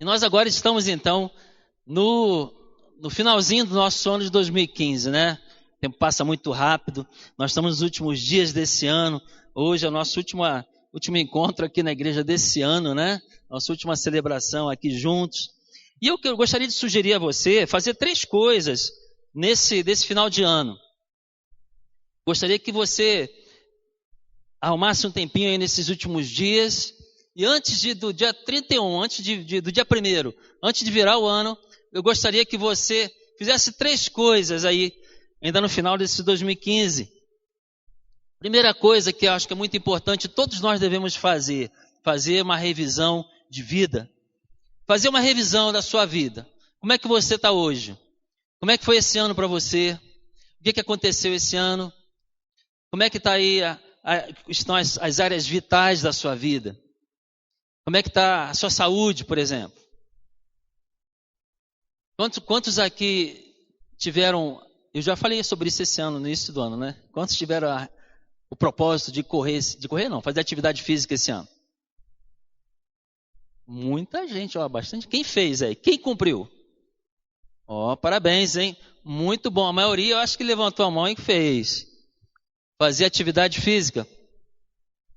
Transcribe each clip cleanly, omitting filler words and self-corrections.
E nós agora estamos, então, no finalzinho do nosso ano de 2015, né? O tempo passa muito rápido. Nós estamos nos últimos dias desse ano. Hoje é o nosso último encontro aqui na igreja desse ano, né? Nossa última celebração aqui juntos. E eu gostaria de sugerir a você fazer 3 coisas desse final de ano. Gostaria que você arrumasse um tempinho aí nesses últimos dias. E antes do dia 31, do dia 1º, antes de virar o ano, eu gostaria que você fizesse 3 coisas aí, ainda no final desse 2015. Primeira coisa que eu acho que é muito importante, todos nós devemos fazer uma revisão de vida. Fazer uma revisão da sua vida. Como é que você está hoje? Como é que foi esse ano para você? O que aconteceu esse ano? Como é que está aí, estão as áreas vitais da sua vida? Como é que está a sua saúde, por exemplo? Quantos aqui tiveram... Eu já falei sobre isso esse ano, no início do ano, né? Quantos tiveram o propósito de fazer atividade física esse ano? Muita gente, bastante. Quem fez aí? Quem cumpriu? Parabéns, hein? Muito bom. A maioria, eu acho que levantou a mão e fez. Fazer atividade física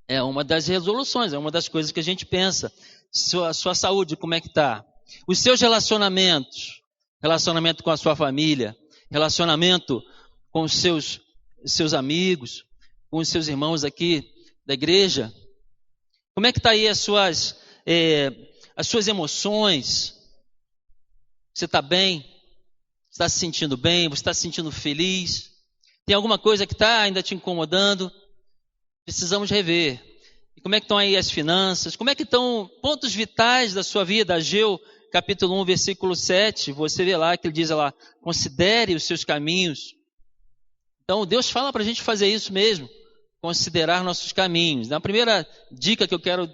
é uma das resoluções, é uma das coisas que a gente pensa. Sua saúde, como é que está? Os seus relacionamentos, relacionamento com a sua família, relacionamento com os seus amigos, com os seus irmãos aqui da igreja. Como é que está aí as suas emoções? Você está bem? Você está se sentindo bem? Você está se sentindo feliz? Tem alguma coisa que está ainda te incomodando? Precisamos rever. E como é que estão aí as finanças? Como é que estão pontos vitais da sua vida? Ageu, capítulo 1, versículo 7, você vê lá que ele diz lá, considere os seus caminhos. Então Deus fala para a gente fazer isso mesmo, considerar nossos caminhos. A primeira dica que eu quero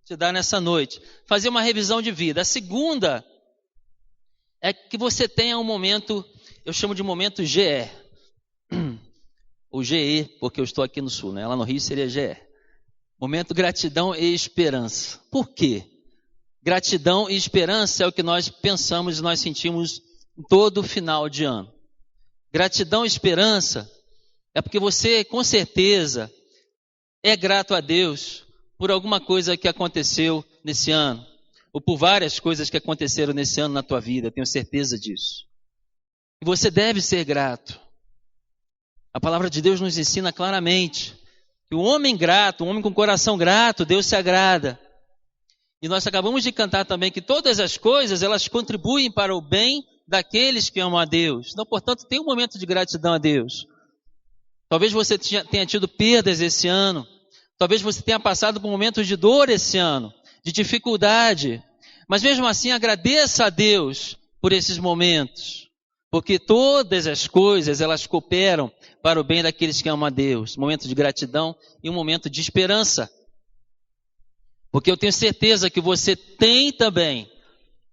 te dar nessa noite, fazer uma revisão de vida. A segunda é que você tenha um momento, eu chamo de momento GE. O GE, porque eu estou aqui no sul, né? Lá no Rio seria GE. Momento gratidão e esperança. Por quê? Gratidão e esperança é o que nós pensamos e nós sentimos em todo final de ano. Gratidão e esperança é porque você, com certeza, é grato a Deus por alguma coisa que aconteceu nesse ano, ou por várias coisas que aconteceram nesse ano na tua vida, eu tenho certeza disso. E você deve ser grato. A palavra de Deus nos ensina claramente que o homem grato, o homem com coração grato, Deus se agrada. E nós acabamos de cantar também que todas as coisas, elas contribuem para o bem daqueles que amam a Deus. Então, portanto, tem um momento de gratidão a Deus. Talvez você tenha tido perdas esse ano. Talvez você tenha passado por momentos de dor esse ano, de dificuldade. Mas mesmo assim, agradeça a Deus por esses momentos. Porque todas as coisas, elas cooperam para o bem daqueles que amam a Deus. Um momento de gratidão e um momento de esperança. Porque eu tenho certeza que você tem também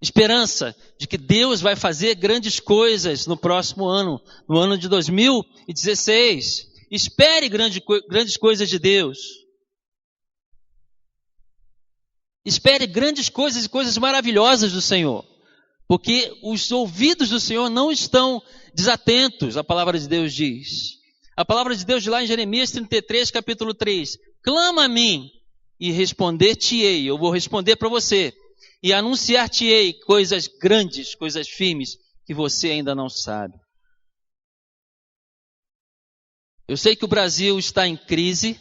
esperança de que Deus vai fazer grandes coisas no próximo ano, no ano de 2016. Espere grandes coisas de Deus. Espere grandes coisas e coisas maravilhosas do Senhor. Porque os ouvidos do Senhor não estão desatentos, a palavra de Deus diz. A palavra de Deus diz lá em Jeremias 33, capítulo 3. Clama a mim e responder-te-ei. Eu vou responder para você. E anunciar-te-ei coisas grandes, coisas firmes, que você ainda não sabe. Eu sei que o Brasil está em crise.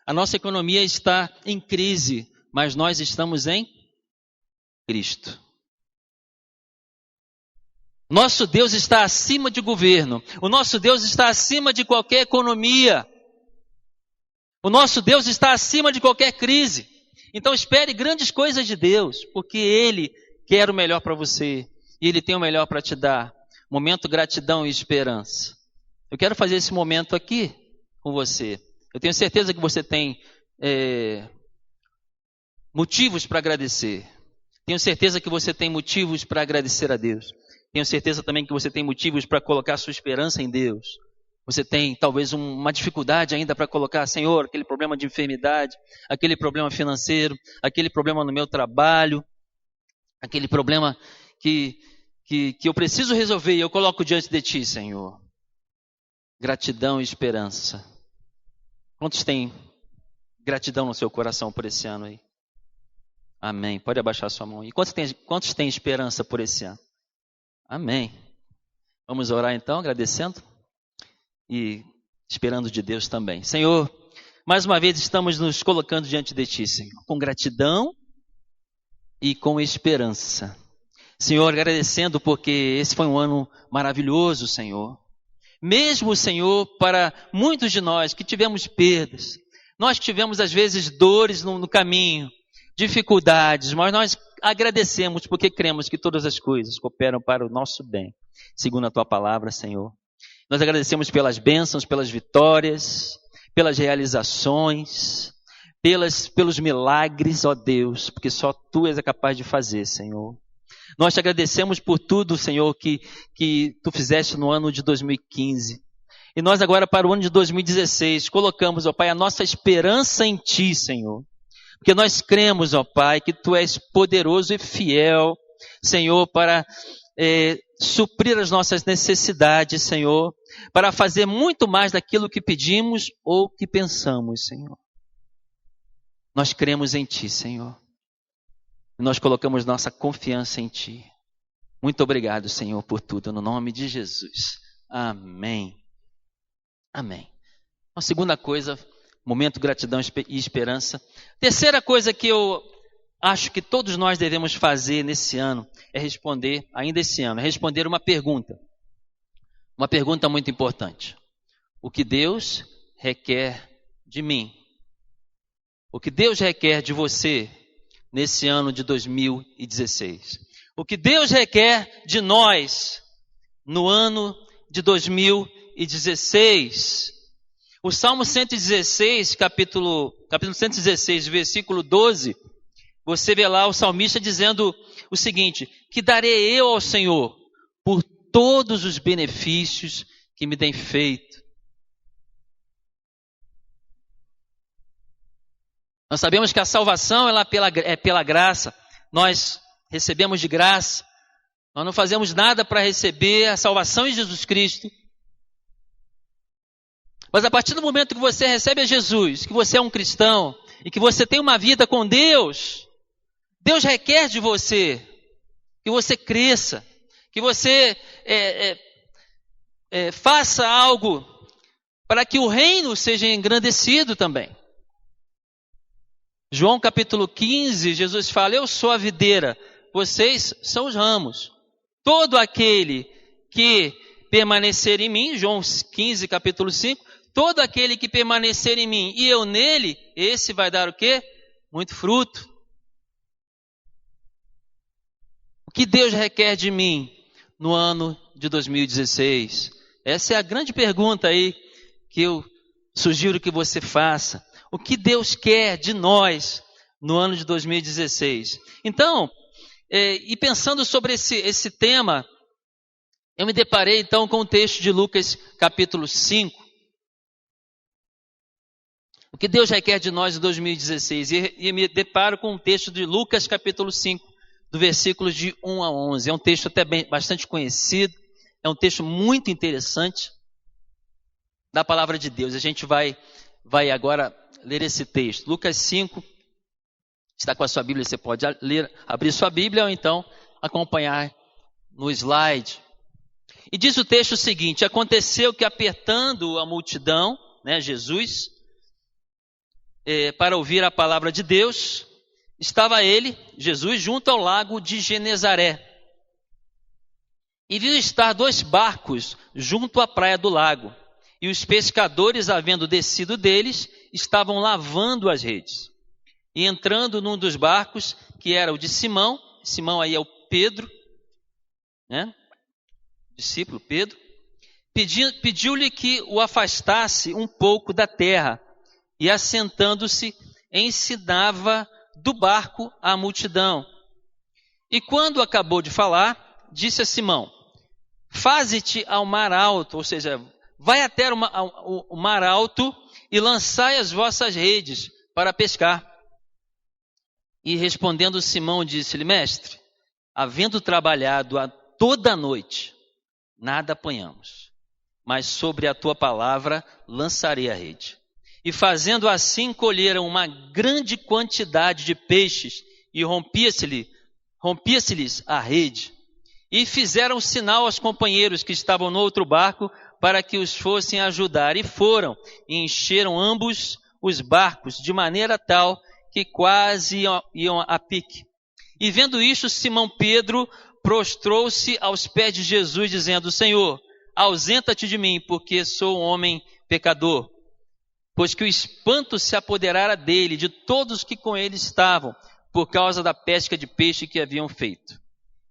A nossa economia está em crise. Mas nós estamos em Cristo. Nosso Deus está acima de governo. O nosso Deus está acima de qualquer economia. O nosso Deus está acima de qualquer crise. Então espere grandes coisas de Deus, porque Ele quer o melhor para você. E Ele tem o melhor para te dar. Momento gratidão e esperança. Eu quero fazer esse momento aqui com você. Eu tenho certeza que você tem motivos para agradecer. Tenho certeza que você tem motivos para agradecer a Deus. Tenho certeza também que você tem motivos para colocar sua esperança em Deus. Você tem talvez uma dificuldade ainda para colocar, Senhor, aquele problema de enfermidade, aquele problema financeiro, aquele problema no meu trabalho. aquele problema que eu preciso resolver e eu coloco diante de Ti, Senhor. Gratidão e esperança. Quantos têm gratidão no seu coração por esse ano aí? Amém. Pode abaixar sua mão. E quantos têm esperança por esse ano? Amém. Vamos orar então, agradecendo e esperando de Deus também. Senhor, mais uma vez estamos nos colocando diante de Ti, Senhor, com gratidão e com esperança. Senhor, agradecendo porque esse foi um ano maravilhoso, Senhor. Mesmo, Senhor, para muitos de nós que tivemos perdas, nós tivemos às vezes dores no caminho, dificuldades, mas nós agradecemos porque cremos que todas as coisas cooperam para o nosso bem, segundo a Tua palavra, Senhor. Nós agradecemos pelas bênçãos, pelas vitórias, pelas realizações, pelos milagres, ó Deus, porque só Tu és capaz de fazer, Senhor. Nós te agradecemos por tudo, Senhor, que Tu fizeste no ano de 2015. E nós agora, para o ano de 2016, colocamos, ó Pai, a nossa esperança em Ti, Senhor. Porque nós cremos, ó Pai, que Tu és poderoso e fiel, Senhor, para suprir as nossas necessidades, Senhor, para fazer muito mais daquilo que pedimos ou que pensamos, Senhor. Nós cremos em Ti, Senhor. Nós colocamos nossa confiança em Ti. Muito obrigado, Senhor, por tudo, no nome de Jesus. Amém. Amém. A segunda coisa, momento gratidão e esperança. Terceira coisa que eu acho que todos nós devemos fazer nesse ano é responder, ainda esse ano, é responder uma pergunta. Uma pergunta muito importante. O que Deus requer de mim? O que Deus requer de você nesse ano de 2016? O que Deus requer de nós no ano de 2016? O Salmo 116, capítulo 116, versículo 12, você vê lá o salmista dizendo o seguinte: que darei eu ao Senhor por todos os benefícios que me tem feito. Nós sabemos que a salvação ela é pela graça. Nós recebemos de graça. Nós não fazemos nada para receber a salvação em Jesus Cristo. Mas a partir do momento que você recebe a Jesus, que você é um cristão e que você tem uma vida com Deus, Deus requer de você que você cresça, que você faça algo para que o reino seja engrandecido também. João capítulo 15, Jesus fala: eu sou a videira, vocês são os ramos. Todo aquele que permanecer em mim, João 15 capítulo 5, todo aquele que permanecer em mim e eu nele, esse vai dar o quê? Muito fruto. O que Deus requer de mim no ano de 2016? Essa é a grande pergunta aí que eu sugiro que você faça. O que Deus quer de nós no ano de 2016? Então, e pensando sobre esse tema, eu me deparei então com o texto de Lucas capítulo 5. O que Deus requer de nós em 2016? E me deparo com o texto de Lucas capítulo 5, do versículo de 1 a 11. É um texto até bastante conhecido, é um texto muito interessante da palavra de Deus. A gente vai agora ler esse texto. Lucas 5, está com a sua Bíblia, você pode abrir sua Bíblia ou então acompanhar no slide. E diz o texto o seguinte: aconteceu que apertando a multidão, Jesus, para ouvir a palavra de Deus, estava ele, Jesus, junto ao lago de Genezaré. E viu estar 2 barcos junto à praia do lago. E os pescadores, havendo descido deles, estavam lavando as redes. E entrando num dos barcos, que era o de Simão, Simão aí é o Pedro, discípulo Pedro, pediu-lhe que o afastasse um pouco da terra, e assentando-se, ensinava do barco à multidão. E quando acabou de falar, disse a Simão: faze-te ao mar alto, ou seja, vai até o mar alto e lançai as vossas redes para pescar. E respondendo Simão, disse-lhe: mestre, havendo trabalhado toda a noite, nada apanhamos, mas sobre a tua palavra lançarei a rede. E fazendo assim, colheram uma grande quantidade de peixes, e rompia-se-lhes a rede. E fizeram sinal aos companheiros que estavam no outro barco, para que os fossem ajudar. E foram, e encheram ambos os barcos, de maneira tal que quase iam a pique. E vendo isto, Simão Pedro prostrou-se aos pés de Jesus, dizendo: Senhor, ausenta-te de mim, porque sou um homem pecador. Pois que o espanto se apoderara dele, de todos que com ele estavam, por causa da pesca de peixe que haviam feito.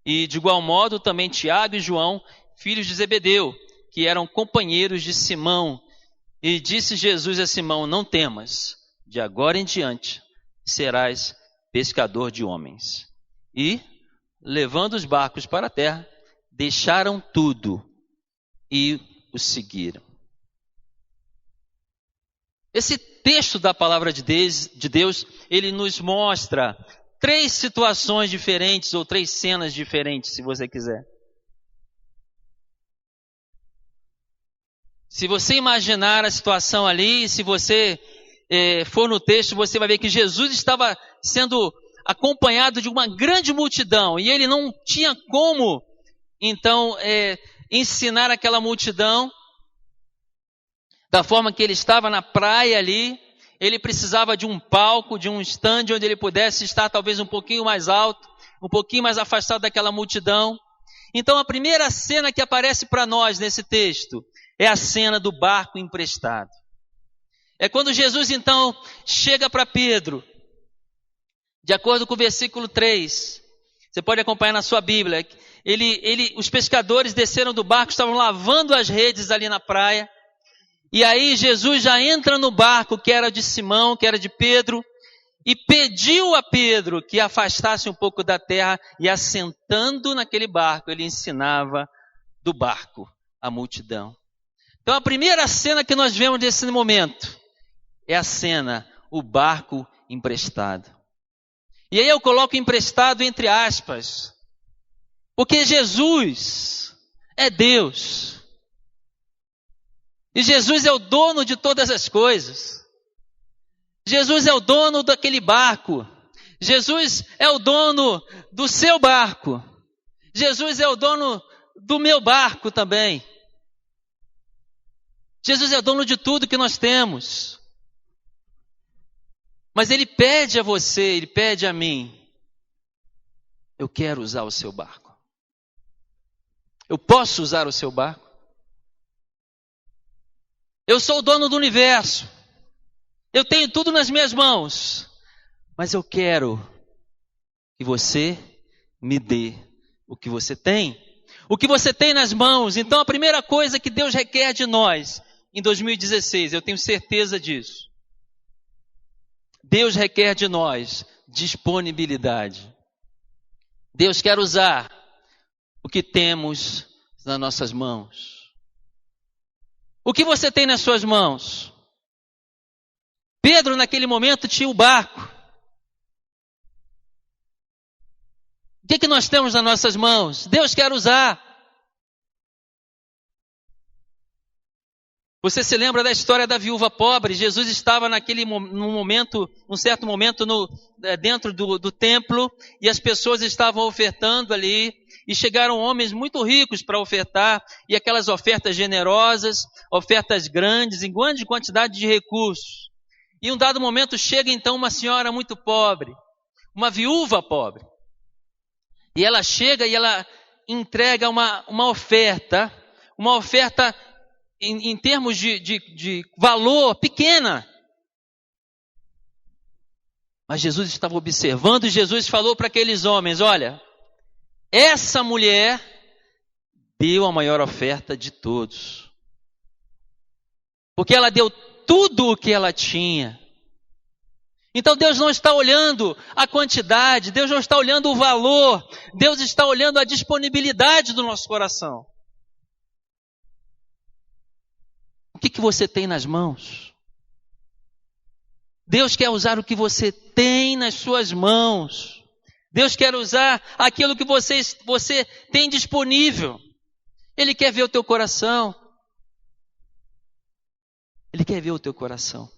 E de igual modo também Tiago e João, filhos de Zebedeu, que eram companheiros de Simão. E disse Jesus a Simão: não temas, de agora em diante serás pescador de homens. E, levando os barcos para a terra, deixaram tudo e os seguiram. Esse texto da palavra de Deus, ele nos mostra 3 situações diferentes, ou 3 cenas diferentes, se você quiser. Se você imaginar a situação ali, se você for no texto, você vai ver que Jesus estava sendo acompanhado de uma grande multidão, e ele não tinha como, então, ensinar aquela multidão da forma que ele estava na praia ali. Ele precisava de um palco, de um stand onde ele pudesse estar talvez um pouquinho mais alto, um pouquinho mais afastado daquela multidão. Então a primeira cena que aparece para nós nesse texto é a cena do barco emprestado. É quando Jesus então chega para Pedro, de acordo com o versículo 3, você pode acompanhar na sua Bíblia, os pescadores desceram do barco, estavam lavando as redes ali na praia. E aí Jesus já entra no barco que era de Simão, que era de Pedro, e pediu a Pedro que afastasse um pouco da terra, e assentando naquele barco, ele ensinava do barco a multidão. Então a primeira cena que nós vemos nesse momento é a cena, o barco emprestado. E aí eu coloco emprestado entre aspas, porque Jesus é Deus. E Jesus é o dono de todas as coisas. Jesus é o dono daquele barco. Jesus é o dono do seu barco. Jesus é o dono do meu barco também. Jesus é dono de tudo que nós temos. Mas Ele pede a você, Ele pede a mim: eu quero usar o seu barco. Eu posso usar o seu barco? Eu sou o dono do universo. Eu tenho tudo nas minhas mãos. Mas eu quero que você me dê o que você tem. O que você tem nas mãos. Então a primeira coisa que Deus requer de nós em 2016, eu tenho certeza disso. Deus requer de nós disponibilidade. Deus quer usar o que temos nas nossas mãos. O que você tem nas suas mãos? Pedro, naquele momento, tinha o barco. O que nós temos nas nossas mãos? Deus quer usar. Você se lembra da história da viúva pobre? Jesus estava num certo momento dentro do templo, e as pessoas estavam ofertando ali, e chegaram homens muito ricos para ofertar, e aquelas ofertas generosas, ofertas grandes, em grande quantidade de recursos. E em um dado momento chega então uma senhora muito pobre, uma viúva pobre, e ela chega e ela entrega uma oferta em termos de valor pequena. Mas Jesus estava observando, e Jesus falou para aqueles homens: olha, essa mulher deu a maior oferta de todos. Porque ela deu tudo o que ela tinha. Então Deus não está olhando a quantidade, Deus não está olhando o valor, Deus está olhando a disponibilidade do nosso coração. O que você tem nas mãos? Deus quer usar o que você tem nas suas mãos. Deus quer usar aquilo que você tem disponível. Ele quer ver o teu coração. Ele quer ver o teu coração.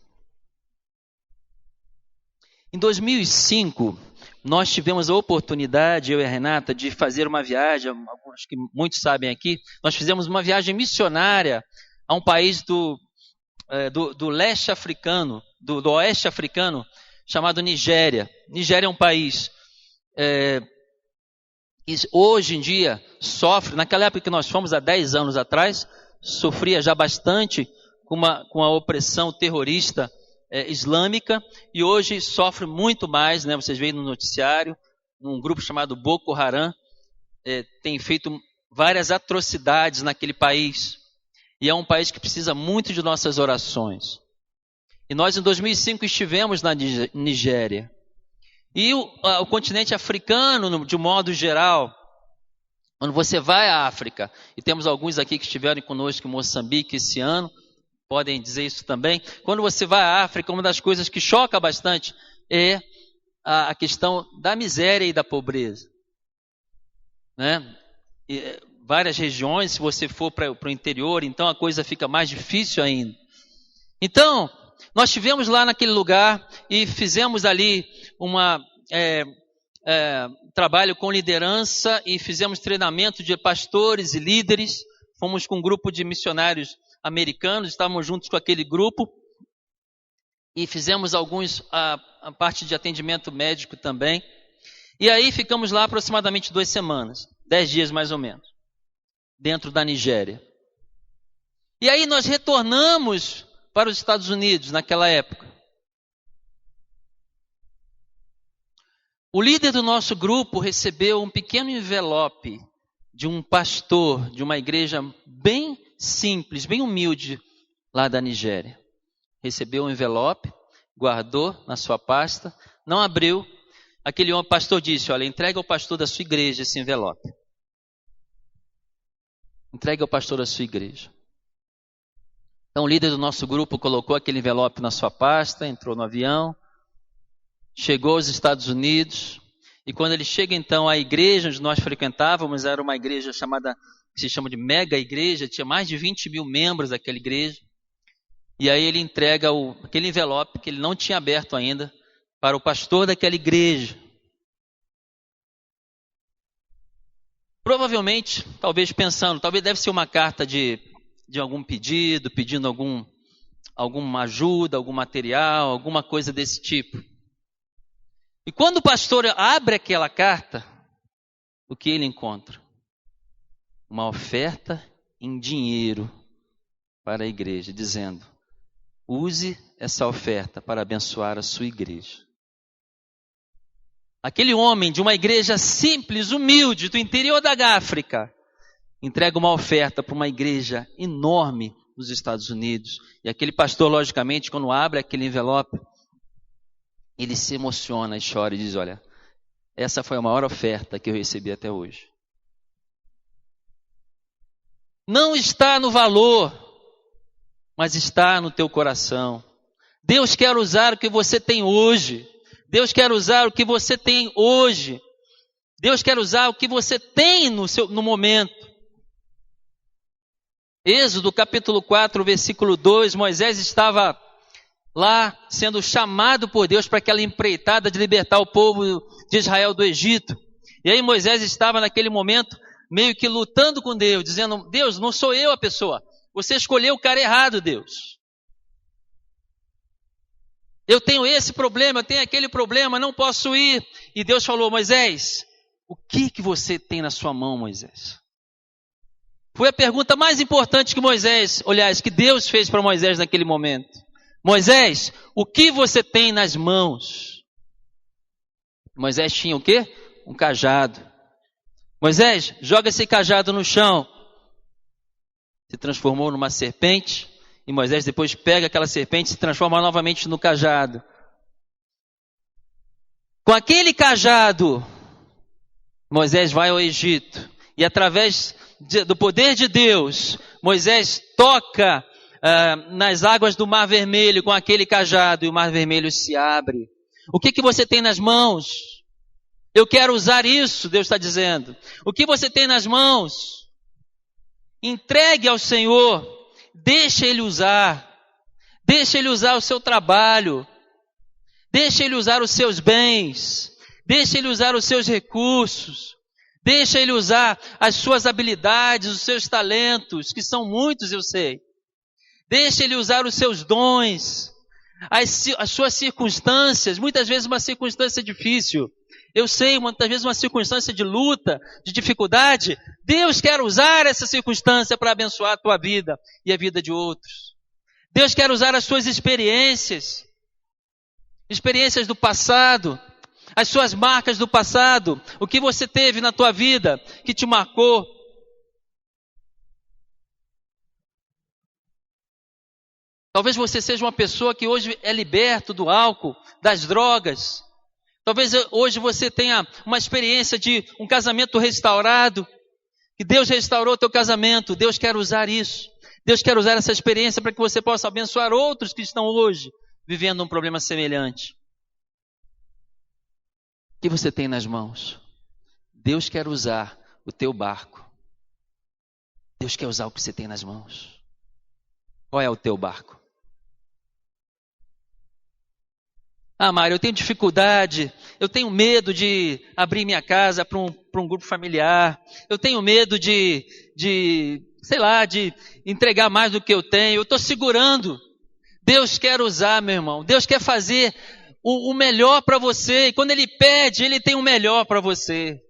Em 2005, nós tivemos a oportunidade, eu e a Renata, de fazer uma viagem, acho que muitos sabem aqui, nós fizemos uma viagem missionária a um país do leste africano, do oeste africano, chamado Nigéria. Nigéria é um país que hoje em dia sofre, naquela época que nós fomos, há 10 anos atrás, sofria já bastante com a opressão terrorista islâmica, e hoje sofre muito mais, né? Vocês veem no noticiário, um grupo chamado Boko Haram tem feito várias atrocidades naquele país, e é um país que precisa muito de nossas orações. E nós em 2005 estivemos na Nigéria. E o continente africano, de modo geral, quando você vai à África, e temos alguns aqui que estiveram conosco em Moçambique esse ano, podem dizer isso também. Quando você vai à África, uma das coisas que choca bastante é a questão da miséria e da pobreza, né? Várias regiões, se você for para o interior, então a coisa fica mais difícil ainda. Então, nós estivemos lá naquele lugar e fizemos ali trabalho com liderança e fizemos treinamento de pastores e líderes. Fomos com um grupo de missionários americanos, estávamos juntos com aquele grupo e fizemos a parte de atendimento médico também. E aí ficamos lá aproximadamente 2 semanas, 10 dias mais ou menos, dentro da Nigéria. E aí nós retornamos para os Estados Unidos naquela época. O líder do nosso grupo recebeu um pequeno envelope de um pastor de uma igreja bem simples, bem humilde lá da Nigéria. Recebeu um envelope, guardou na sua pasta, não abriu. Aquele pastor disse: olha, entregue ao pastor da sua igreja esse envelope. Entregue ao pastor da sua igreja. Então o líder do nosso grupo colocou aquele envelope na sua pasta, entrou no avião, chegou aos Estados Unidos, e quando ele chega então à igreja onde nós frequentávamos, era uma igreja que se chama de mega igreja, tinha mais de 20 mil membros daquela igreja, e aí ele entrega aquele envelope que ele não tinha aberto ainda para o pastor daquela igreja. Provavelmente, talvez pensando, talvez deve ser uma carta de algum pedido, pedindo alguma ajuda, algum material, alguma coisa desse tipo. E quando o pastor abre aquela carta, o que ele encontra? Uma oferta em dinheiro para a igreja, dizendo: use essa oferta para abençoar a sua igreja. Aquele homem de uma igreja simples, humilde, do interior da África, entrega uma oferta para uma igreja enorme nos Estados Unidos. E aquele pastor, logicamente, quando abre aquele envelope, ele se emociona e chora e diz: olha, essa foi a maior oferta que eu recebi até hoje. Não está no valor, mas está no teu coração. Deus quer usar o que você tem hoje. Deus quer usar o que você tem hoje. Deus quer usar o que você tem no momento. Êxodo capítulo 4, versículo 2, Moisés estava lá sendo chamado por Deus para aquela empreitada de libertar o povo de Israel do Egito. E aí Moisés estava naquele momento meio que lutando com Deus, dizendo: Deus, não sou eu a pessoa. Você escolheu o cara errado, Deus. Eu tenho esse problema, eu tenho aquele problema, não posso ir. E Deus falou: Moisés, o que você tem na sua mão, Moisés? Foi a pergunta mais importante que Deus fez para Moisés naquele momento. Moisés, o que você tem nas mãos? Moisés tinha o quê? Um cajado. Moisés, joga esse cajado no chão. Se transformou numa serpente. E Moisés depois pega aquela serpente e se transforma novamente no cajado. Com aquele cajado, Moisés vai ao Egito. E através do poder de Deus, Moisés toca nas águas do Mar Vermelho com aquele cajado. E o Mar Vermelho se abre. O que você tem nas mãos? Eu quero usar isso, Deus está dizendo. O que você tem nas mãos, entregue ao Senhor, deixa Ele usar. Deixa Ele usar o seu trabalho, deixa Ele usar os seus bens, deixa Ele usar os seus recursos, deixa Ele usar as suas habilidades, os seus talentos, que são muitos, eu sei. Deixa Ele usar os seus dons, as suas circunstâncias, muitas vezes uma circunstância difícil. Eu sei, muitas vezes uma circunstância de luta, de dificuldade. Deus quer usar essa circunstância para abençoar a tua vida e a vida de outros. Deus quer usar as suas experiências do passado, as suas marcas do passado, o que você teve na tua vida que te marcou. Talvez você seja uma pessoa que hoje é liberto do álcool, das drogas. Talvez hoje você tenha uma experiência de um casamento restaurado, que Deus restaurou o teu casamento. Deus quer usar isso. Deus quer usar essa experiência para que você possa abençoar outros que estão hoje vivendo um problema semelhante. O que você tem nas mãos? Deus quer usar o teu barco. Deus quer usar o que você tem nas mãos. Qual é o teu barco? Ah, Mário, eu tenho dificuldade, eu tenho medo de abrir minha casa para um grupo familiar, eu tenho medo de entregar mais do que eu tenho, eu estou segurando. Deus quer usar, meu irmão, Deus quer fazer o melhor para você, e quando Ele pede, Ele tem o melhor para você.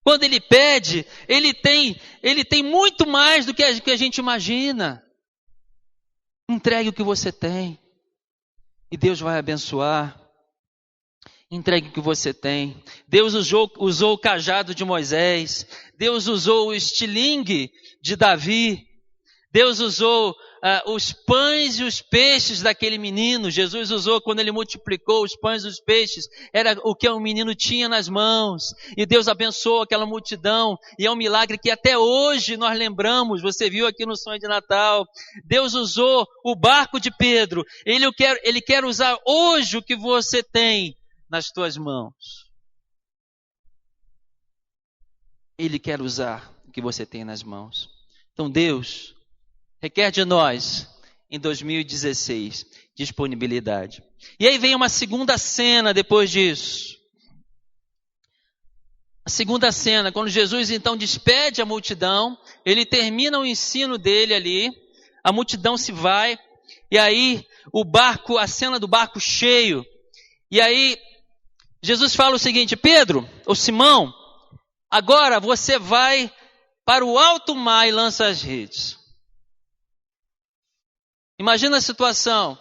Quando Ele pede, Ele tem muito mais do que a gente imagina. Entregue o que você tem. E Deus vai abençoar. Entregue o que você tem. Deus usou o cajado de Moisés. Deus usou o estilingue de Davi. Deus usou os pães e os peixes daquele menino. Jesus usou quando Ele multiplicou os pães e os peixes. Era o que o menino tinha nas mãos. E Deus abençoou aquela multidão. E é um milagre que até hoje nós lembramos. Você viu aqui no sonho de Natal. Deus usou o barco de Pedro. Ele quer usar hoje o que você tem nas tuas mãos. Ele quer usar o que você tem nas mãos. Então Deus requer de nós, em 2016, disponibilidade. E aí vem uma segunda cena depois disso. A segunda cena, quando Jesus então despede a multidão, ele termina o ensino dele ali, a multidão se vai, e aí a cena do barco cheio. E aí Jesus fala o seguinte: Pedro, ou Simão, agora você vai para o alto mar e lança as redes. Imagina a situação,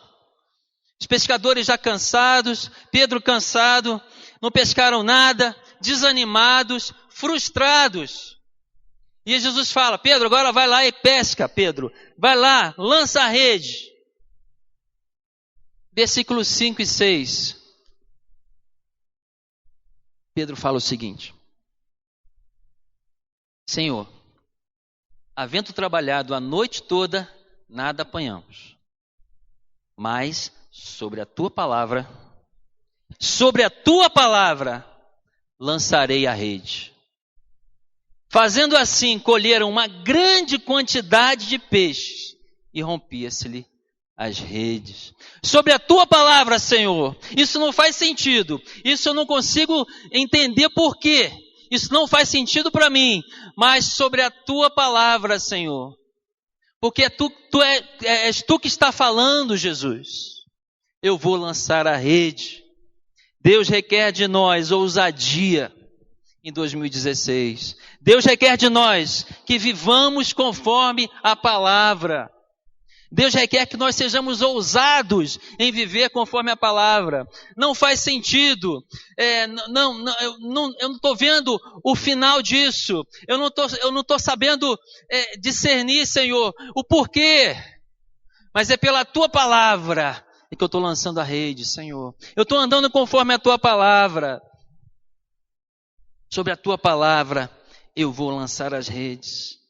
os pescadores já cansados, Pedro cansado, não pescaram nada, desanimados, frustrados. E Jesus fala: Pedro, agora vai lá e pesca, Pedro, vai lá, lança a rede. Versículos 5 e 6. Pedro fala o seguinte: Senhor, havendo trabalhado a noite toda, nada apanhamos, mas sobre a tua palavra lançarei a rede. Fazendo assim, colheram uma grande quantidade de peixes e rompia-se-lhe as redes. Sobre a tua palavra, Senhor, isso não faz sentido, isso eu não consigo entender por quê, isso não faz sentido para mim, mas sobre a tua palavra, Senhor, porque és tu que está falando, Jesus. Eu vou lançar a rede. Deus requer de nós ousadia em 2016. Deus requer de nós que vivamos conforme a palavra. Deus requer que nós sejamos ousados em viver conforme a palavra. Não faz sentido. Eu não estou vendo o final disso. Eu não estou sabendo discernir, Senhor, o porquê. Mas é pela tua palavra que eu estou lançando a rede, Senhor. Eu estou andando conforme a tua palavra. Sobre a tua palavra eu vou lançar as redes.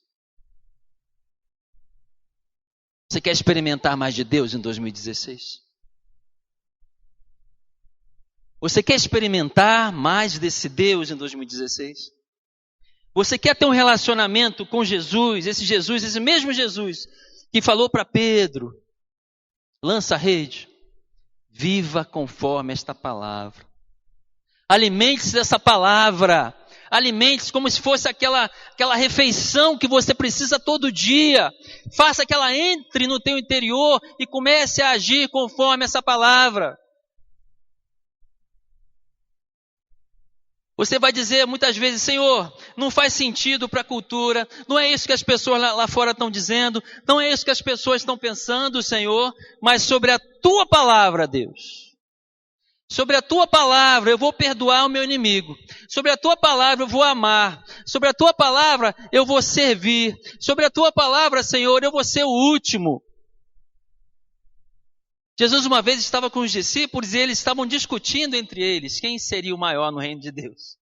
Você quer experimentar mais de Deus em 2016? Você quer experimentar mais desse Deus em 2016? Você quer ter um relacionamento com Jesus, esse mesmo Jesus que falou para Pedro, lança a rede, viva conforme esta palavra. Alimente-se dessa palavra, alimente-se como se fosse aquela refeição que você precisa todo dia. Faça que ela entre no teu interior e comece a agir conforme essa palavra. Você vai dizer muitas vezes, Senhor, não faz sentido para a cultura, não é isso que as pessoas lá fora estão dizendo, não é isso que as pessoas estão pensando, Senhor, mas sobre a tua palavra, Deus. Sobre a tua palavra eu vou perdoar o meu inimigo. Sobre a tua palavra eu vou amar. Sobre a tua palavra eu vou servir. Sobre a tua palavra, Senhor, eu vou ser o último. Jesus uma vez estava com os discípulos e eles estavam discutindo entre eles quem seria o maior no reino de Deus.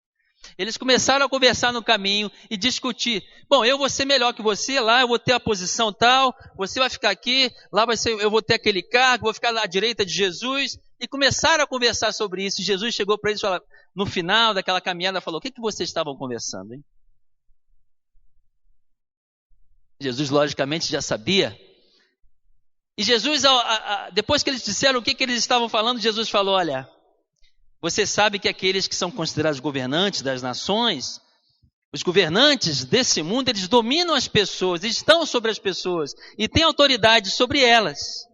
Eles começaram a conversar no caminho e discutir. Bom, eu vou ser melhor que você, lá eu vou ter a posição tal, você vai ficar aqui, lá eu vou ter aquele cargo, vou ficar à direita de Jesus. E começaram a conversar sobre isso. Jesus chegou para eles e falou, no final daquela caminhada, falou, o que vocês estavam conversando, hein? Jesus, logicamente, já sabia. E Jesus, depois que eles disseram o que eles estavam falando, Jesus falou, olha, você sabe que aqueles que são considerados governantes das nações, os governantes desse mundo, eles dominam as pessoas, estão sobre as pessoas e têm autoridade sobre elas.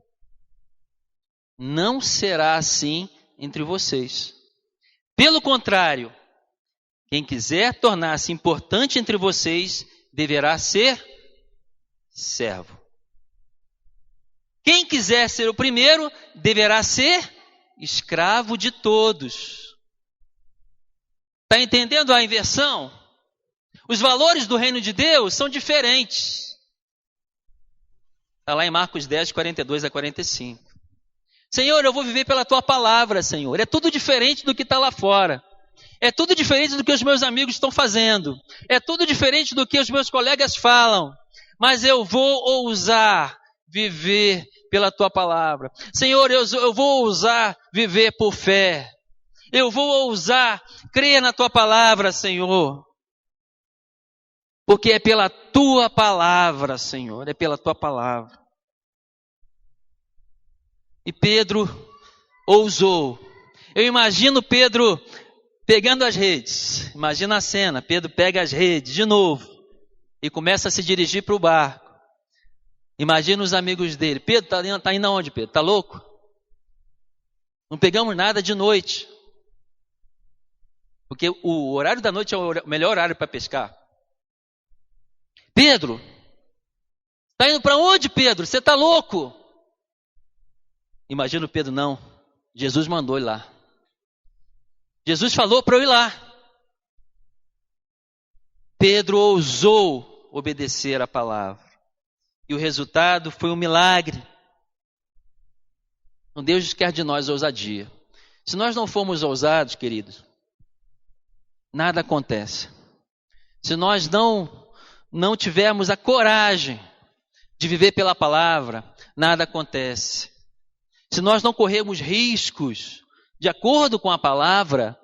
Não será assim entre vocês. Pelo contrário, quem quiser tornar-se importante entre vocês, deverá ser servo. Quem quiser ser o primeiro, deverá ser escravo de todos. Está entendendo a inversão? Os valores do reino de Deus são diferentes. Está lá em Marcos 10, 42 a 45. Senhor, eu vou viver pela tua palavra, Senhor. É tudo diferente do que está lá fora. É tudo diferente do que os meus amigos estão fazendo. É tudo diferente do que os meus colegas falam. Mas eu vou ousar viver pela tua palavra. Senhor, eu vou ousar viver por fé. Eu vou ousar crer na tua palavra, Senhor. Porque é pela tua palavra, Senhor. É pela tua palavra. E Pedro ousou. Eu imagino Pedro pegando as redes. Imagina a cena. Pedro pega as redes de novo e começa a se dirigir para o barco. Imagina os amigos dele. Pedro, tá indo aonde, Pedro? Tá louco? Não pegamos nada de noite. Porque o horário da noite é o melhor horário para pescar. Pedro, tá indo para onde, Pedro? Você tá louco? Imagina o Pedro, não. Jesus mandou ir lá. Jesus falou para eu ir lá. Pedro ousou obedecer a palavra. E o resultado foi um milagre. Então Deus quer de nós ousadia. Se nós não formos ousados, queridos, nada acontece. Se nós não tivermos a coragem de viver pela palavra, nada acontece. Se nós não corrermos riscos de acordo com a palavra,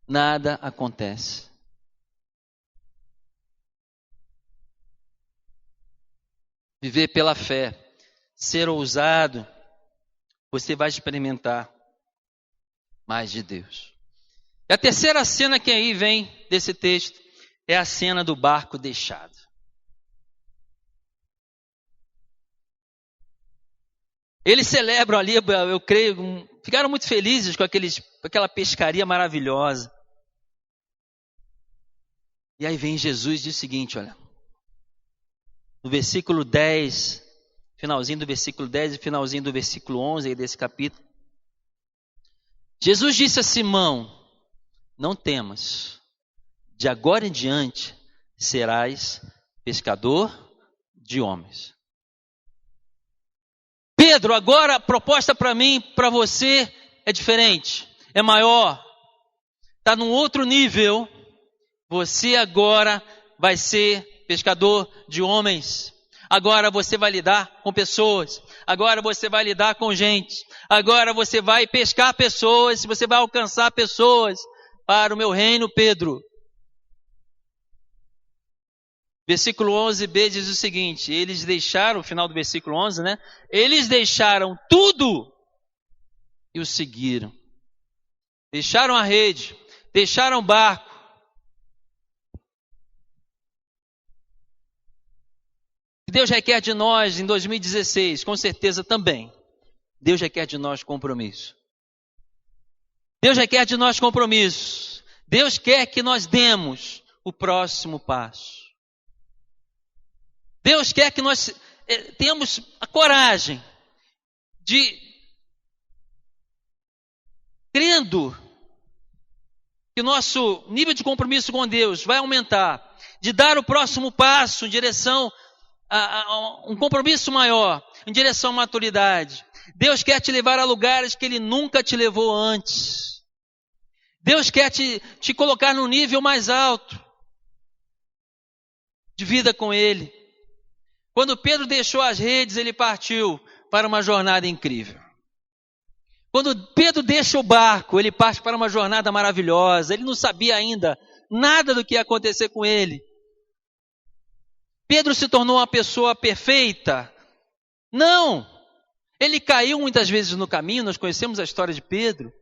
nada acontece. Viver pela fé, ser ousado, você vai experimentar mais de Deus. E a terceira cena que aí vem desse texto é a cena do barco deixado. Eles celebram ali, eu creio, ficaram muito felizes com aquela pescaria maravilhosa. E aí vem Jesus e diz o seguinte, olha. No versículo 10, finalzinho do versículo 10 e finalzinho do versículo 11 aí desse capítulo. Jesus disse a Simão, não temas, de agora em diante serás pescador de homens. Pedro, agora a proposta para mim, para você, é diferente, é maior, está num outro nível. Você agora vai ser pescador de homens. Agora você vai lidar com pessoas. Agora você vai lidar com gente. Agora você vai pescar pessoas. Você vai alcançar pessoas para o meu reino, Pedro. Versículo 11b diz o seguinte, eles deixaram, o final do versículo 11, né? Eles deixaram tudo e o seguiram. Deixaram a rede, deixaram o barco. Deus requer de nós em 2016, com certeza também. Deus requer de nós compromisso. Deus requer de nós compromisso. Deus quer que nós demos o próximo passo. Deus quer que nós tenhamos a coragem de, crendo que o nosso nível de compromisso com Deus vai aumentar, de dar o próximo passo em direção a um compromisso maior, em direção à maturidade. Deus quer te levar a lugares que Ele nunca te levou antes. Deus quer te colocar no nível mais alto de vida com Ele. Quando Pedro deixou as redes, ele partiu para uma jornada incrível. Quando Pedro deixa o barco, ele parte para uma jornada maravilhosa. Ele não sabia ainda nada do que ia acontecer com ele. Pedro se tornou uma pessoa perfeita? Não! Ele caiu muitas vezes no caminho, nós conhecemos a história de Pedro.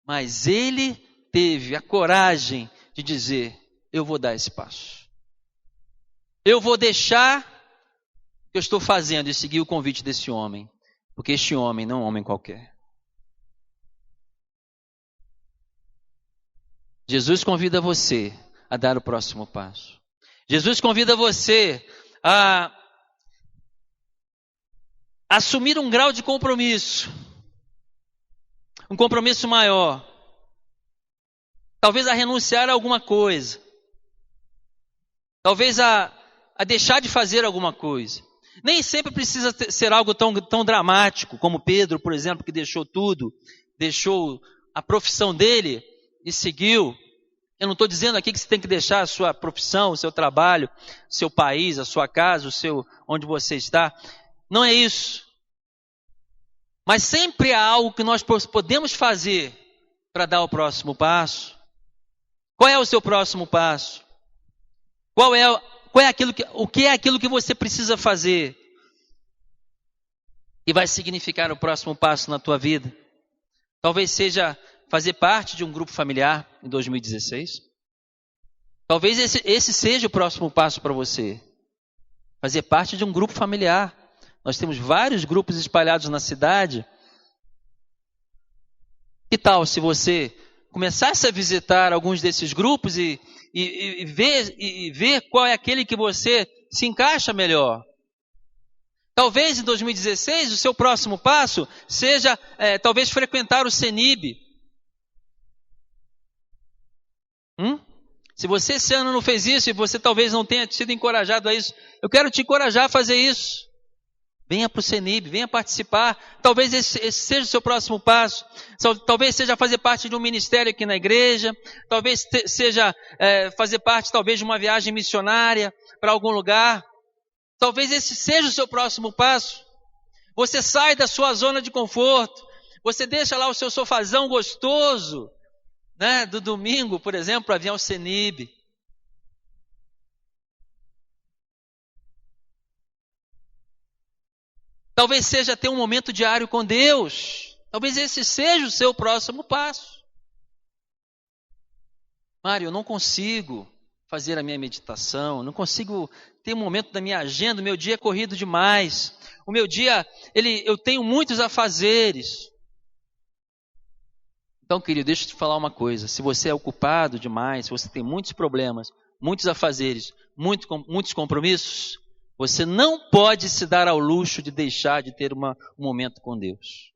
Mas ele teve a coragem de dizer, eu vou dar esse passo. Eu vou deixar o que eu estou fazendo e seguir o convite desse homem. Porque este homem não é um homem qualquer. Jesus convida você a dar o próximo passo. Jesus convida você a assumir um grau de compromisso. Um compromisso maior. Talvez a renunciar a alguma coisa. Talvez a deixar de fazer alguma coisa. Nem sempre precisa ser algo tão dramático como Pedro, por exemplo, que deixou tudo, deixou a profissão dele e seguiu. Eu não estou dizendo aqui que você tem que deixar a sua profissão, o seu trabalho, o seu país, a sua casa, onde você está. Não é isso. Mas sempre há algo que nós podemos fazer para dar o próximo passo. Qual é o seu próximo passo? O que é aquilo que você precisa fazer e vai significar o próximo passo na tua vida? Talvez seja fazer parte de um grupo familiar em 2016. Talvez esse seja o próximo passo para você. Fazer parte de um grupo familiar. Nós temos vários grupos espalhados na cidade. Que tal se você começasse a visitar alguns desses grupos e ver qual é aquele que você se encaixa melhor? Talvez em 2016 o seu próximo passo seja talvez frequentar o CENIB. Se você esse ano não fez isso e você talvez não tenha sido encorajado a isso, eu quero te encorajar a fazer isso. Venha para o CENIB, venha participar. Talvez esse seja o seu próximo passo. Talvez seja fazer parte de um ministério aqui na igreja. Talvez seja fazer parte talvez de uma viagem missionária para algum lugar. Talvez esse seja o seu próximo passo. Você sai da sua zona de conforto. Você deixa lá o seu sofazão gostoso, né, do domingo, por exemplo, para vir ao CENIB. Talvez seja ter um momento diário com Deus. Talvez esse seja o seu próximo passo. Mário, eu não consigo fazer a minha meditação, não consigo ter um momento da minha agenda, o meu dia é corrido demais. O meu dia, eu tenho muitos afazeres. Então, querido, deixa eu te falar uma coisa. Se você é ocupado demais, se você tem muitos problemas, muitos afazeres, muitos compromissos, você não pode se dar ao luxo de deixar de ter um momento com Deus.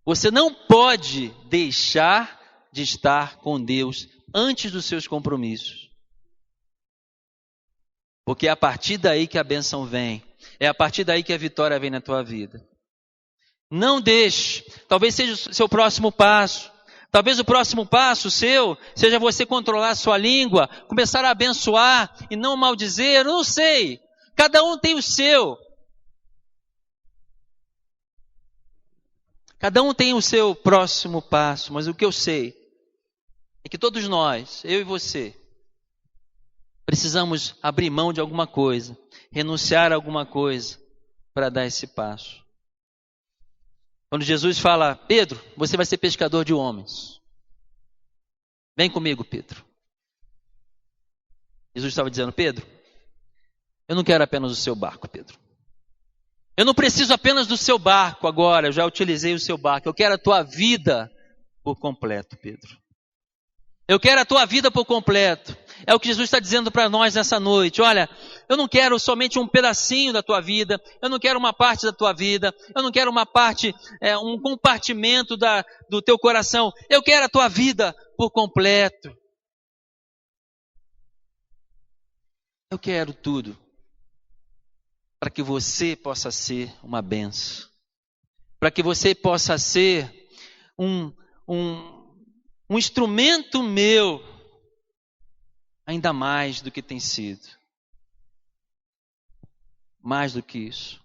Você não pode deixar de estar com Deus antes dos seus compromissos. Porque é a partir daí que a bênção vem. É a partir daí que a vitória vem na tua vida. Não deixe. Talvez seja o seu próximo passo. Talvez o próximo passo seu seja você controlar a sua língua, começar a abençoar e não maldizer, eu não sei. Cada um tem o seu. Cada um tem o seu próximo passo, mas o que eu sei é que todos nós, eu e você, precisamos abrir mão de alguma coisa, renunciar a alguma coisa para dar esse passo. Quando Jesus fala, Pedro, você vai ser pescador de homens. Vem comigo, Pedro. Jesus estava dizendo, Pedro, eu não quero apenas o seu barco, Pedro. Eu não preciso apenas do seu barco agora, eu já utilizei o seu barco. Eu quero a tua vida por completo, Pedro. Eu quero a tua vida por completo. É o que Jesus está dizendo para nós nessa noite. Olha, eu não quero somente um pedacinho da tua vida. Eu não quero uma parte da tua vida. Eu não quero uma parte, um compartimento do teu coração. Eu quero a tua vida por completo. Eu quero tudo. Para que você possa ser uma bênção. Para que você possa ser um instrumento meu, ainda mais do que tem sido. Mais do que isso.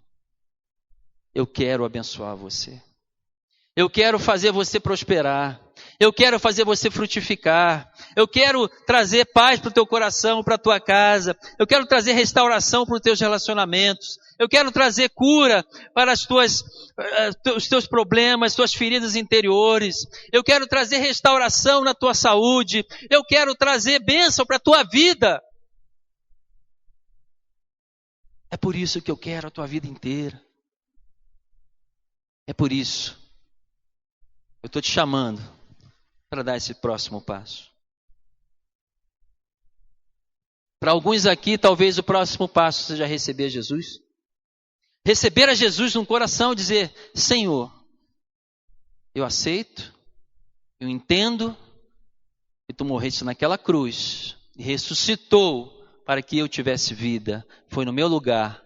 Eu quero abençoar você. Eu quero fazer você prosperar. Eu quero fazer você frutificar. Eu quero trazer paz para o teu coração, para a tua casa. Eu quero trazer restauração para os teus relacionamentos. Eu quero trazer cura para os teus problemas, tuas feridas interiores. Eu quero trazer restauração na tua saúde. Eu quero trazer bênção para a tua vida. É por isso que eu quero a tua vida inteira. É por isso. Eu estou te chamando para dar esse próximo passo. Para alguns aqui, talvez o próximo passo seja receber Jesus. Receber a Jesus no coração e dizer, Senhor, eu aceito, eu entendo que tu morreste naquela cruz e ressuscitou para que eu tivesse vida. Foi no meu lugar,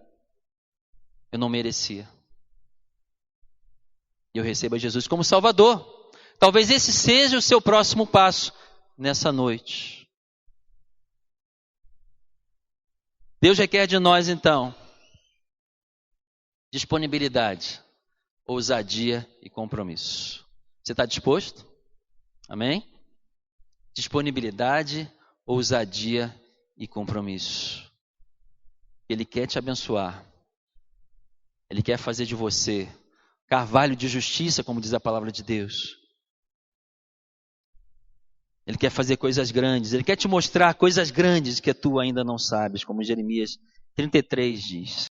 eu não merecia. E eu recebo a Jesus como Salvador. Talvez esse seja o seu próximo passo nessa noite. Deus requer de nós, então, disponibilidade, ousadia e compromisso. Você está disposto? Amém? Disponibilidade, ousadia e compromisso. Ele quer te abençoar. Ele quer fazer de você carvalho de justiça, como diz a palavra de Deus. Ele quer fazer coisas grandes. Ele quer te mostrar coisas grandes que tu ainda não sabes, como Jeremias 33 diz.